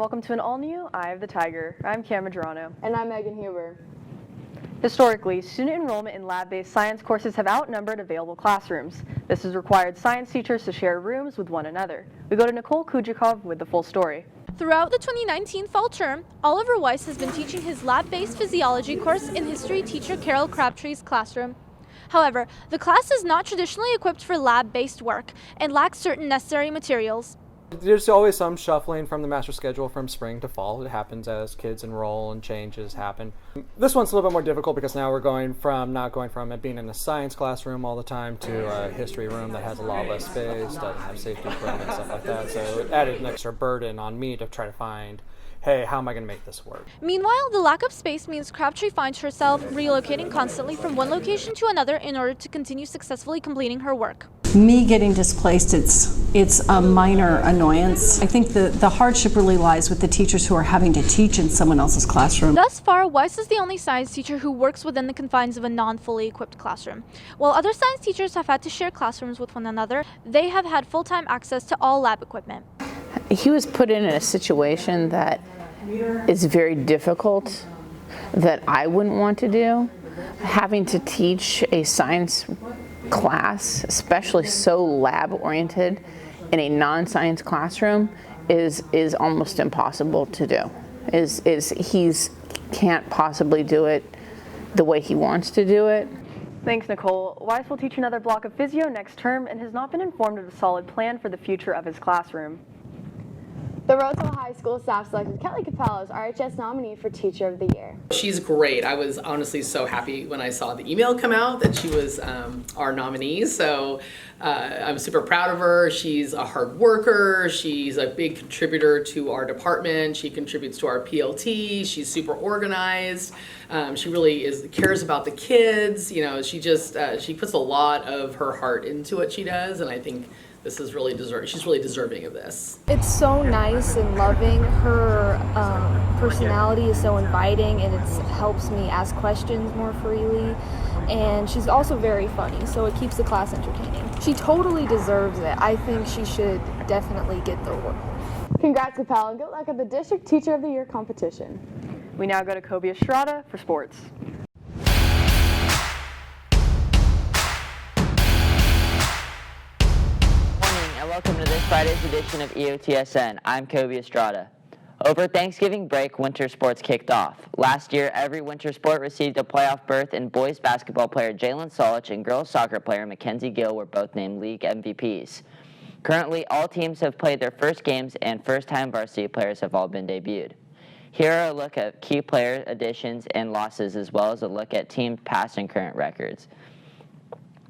welcome to an all-new Eye of the Tiger. I'm Cam Medrano. And I'm Huber. Historically, student enrollment in lab-based science courses have outnumbered available classrooms. This has required science teachers to share rooms with one another. We go to Nicole Kujikov with the full story. Throughout the 2019 fall term, Oliver Weiss has been teaching his lab-based physiology course in history teacher Carol Crabtree's classroom. However, the class is not traditionally equipped for lab-based work and lacks certain necessary materials. There's always some shuffling from the master schedule from spring to fall. It happens as kids enroll and changes happen. This one's a little bit more difficult because now we're not going from it being in a science classroom all the time to a history room that has a lot less space, doesn't have safety equipment and stuff like that. So it added an extra burden on me to try to find, hey, how am I going to make this work? Meanwhile, the lack of space means Crabtree finds herself relocating constantly from one location to another in order to continue successfully completing her work. Me getting displaced, it's a minor annoyance. I think the hardship really lies with the teachers who are having to teach in someone else's classroom. Thus far, Weiss is the only science teacher who works within the confines of a non-fully equipped classroom. While other science teachers have had to share classrooms with one another, they have had full-time access to all lab equipment. He was put in a situation that is very difficult, that I wouldn't want to do. Having to teach a science class, especially so lab-oriented, in a non-science classroom is almost impossible to do. He's can't possibly do it the way he wants to do it. Thanks, Nicole. Weiss will teach another block of physio next term and has not been informed of a solid plan for the future of his classroom. The Roseville High School staff selected Kelly Capell as RHS nominee for Teacher of the Year. She's great. I was honestly so happy when I saw the email come out that she was our nominee. So I'm super proud of her. She's a hard worker. She's a big contributor to our department. She contributes to our PLT. She's super organized. She really cares about the kids. You know, she puts a lot of her heart into what she does, and I think this is really she's really deserving of this. It's so nice and loving. Her personality is so inviting, and it helps me ask questions more freely. And she's also very funny, so it keeps the class entertaining. She totally deserves it. I think she should definitely get the award. Congrats, Capell, and good luck at the District Teacher of the Year competition. We now go to Kobe Estrada for sports. Welcome to this Friday's edition of EOTSN. I'm Kobe Estrada. Over Thanksgiving break, winter sports kicked off. Last year, every winter sport received a playoff berth, and boys basketball player Jalen Solich and girls soccer player Mackenzie Gill were both named league MVPs. Currently, all teams have played their first games, and first-time varsity players have all been debuted. Here are a look at key player additions and losses, as well as a look at team past and current records.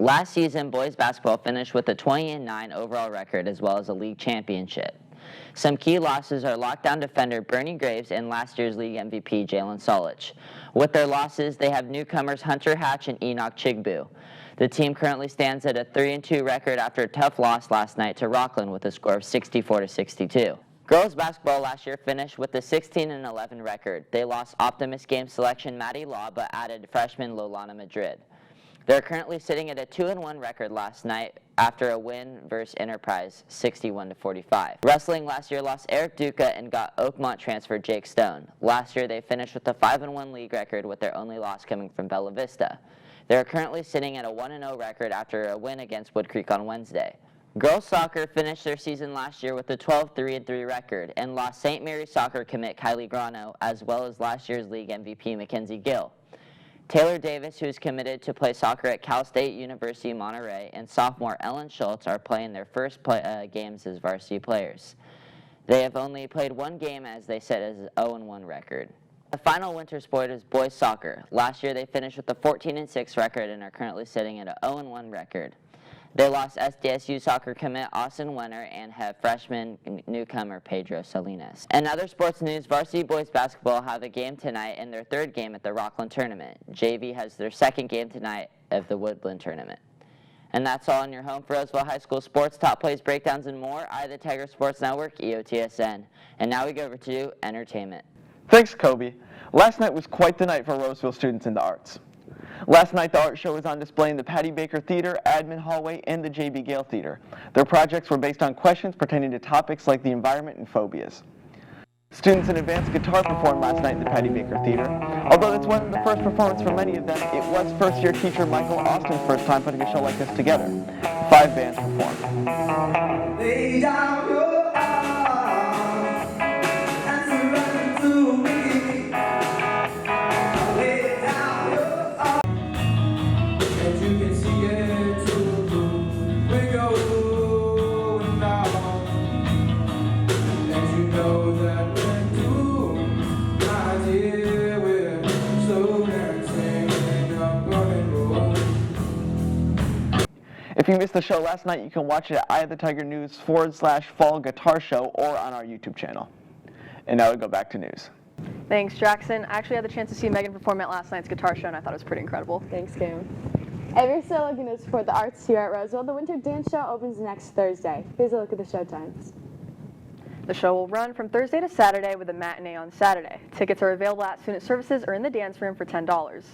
Last season, boys basketball finished with a 20-9 overall record as well as a league championship. Some key losses are lockdown defender Bernie Graves and last year's league MVP Jalen Solich. With their losses, they have newcomers Hunter Hatch and Enoch Chigbu. The team currently stands at a 3-2 record after a tough loss last night to Rockland with a score of 64-62. Girls basketball last year finished with a 16-11 record. They lost Optimist game selection Maddie Law but added freshman Lolana Madrid. They're currently sitting at a 2-1 record last night after a win versus Enterprise, 61-45. Wrestling last year lost Eric Duca and got Oakmont transfer Jake Stone. Last year they finished with a 5-1 league record with their only loss coming from Bella Vista. They're currently sitting at a 1-0 record after a win against Wood Creek on Wednesday. Girls soccer finished their season last year with a 12-3-3 record and lost St. Mary's soccer commit Kylie Grano as well as last year's league MVP Mackenzie Gill. Taylor Davis, who is committed to play soccer at Cal State University Monterey, and sophomore Ellen Schultz are playing their first games as varsity players. They have only played one game as they set as an 0-1 record. The final winter sport is boys soccer. Last year they finished with a 14-6 record and are currently sitting at an 0-1 record. They lost SDSU soccer commit Austin Wenner and have freshman newcomer Pedro Salinas. In other sports news, varsity boys basketball have a game tonight in their third game at the Rockland tournament. JV has their second game tonight of the Woodland tournament. And that's all on your home for Roseville High School sports, top plays, breakdowns, and more. I, the Tiger Sports Network, EOTSN. And now we go over to entertainment. Thanks, Kobe. Last night was quite the night for Roseville students in the arts. Last night, the art show was on display in the Patti Baker Theater, Admin Hallway, and the Gale Theater. Their projects were based on questions pertaining to topics like the environment and phobias. Students in advanced guitar performed last night in the Patti Baker Theater. Although this wasn't the first performance for many of them, it was first-year teacher Michael Austin's first time putting a show like this together. 5 bands performed. Lay down your arms and surrender to me. Lay down your arms and you can see it too. We go now, and you know that. If you missed the show last night, you can watch it at Eye of the Tiger News /Fall Guitar Show or on our YouTube channel. And now we go back to news. Thanks, Jackson. I actually had the chance to see Megan perform at last night's guitar show, and I thought it was pretty incredible. Thanks, Cam. If you're still looking to support the arts here at Roseville, the Winter Dance Show opens next Thursday. Here's a look at the show times. The show will run from Thursday to Saturday with a matinee on Saturday. Tickets are available at student services or in the dance room for $10.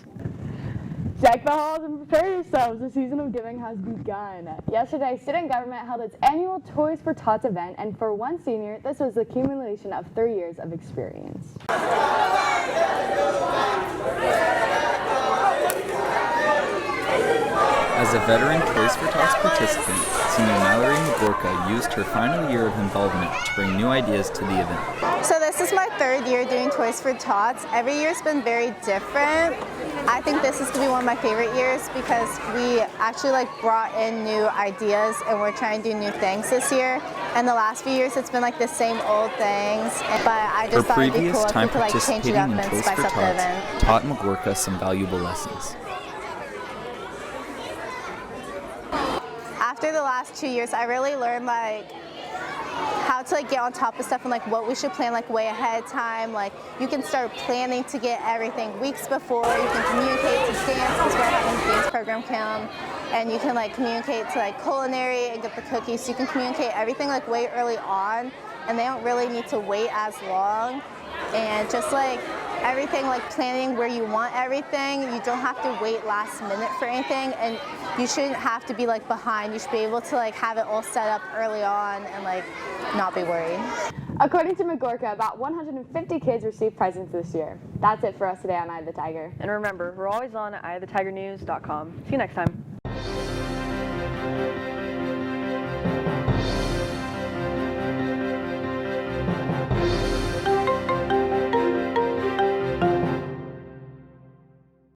Deck the halls and prepare yourselves. The season of giving has begun. Yesterday, student government held its annual Toys for Tots event, and for one senior, this was the accumulation of 3 years of experience. As a veteran Toys for Tots participant, senior Mallory Magorka used her final year of involvement to bring new ideas to the event. So this is my 3rd year doing Toys for Tots. Every year's been very different. I think this is going to be one of my favorite years because we actually brought in new ideas and we're trying to do new things this year. And the last few years it's been the same old things. But I just thought it'd be cool if we could change it up and spice up the event. Taught Magorka some valuable lessons. After the last 2 years, I really learned how to get on top of stuff and what we should plan way ahead of time. You can start planning to get everything weeks before. You can communicate to dance because we're having a dance program come, and you can communicate to culinary and get the cookies. So you can communicate everything way early on, and they don't really need to wait as long. And just everything, planning where you want everything, you don't have to wait last minute for anything, and you shouldn't have to be behind. You should be able to have it all set up early on and not be worried. According to Magorka, about 150 kids received presents this year. That's it for us today on Eye of the Tiger. And remember, we're always on at eyeofthetigernews.com. See you next time.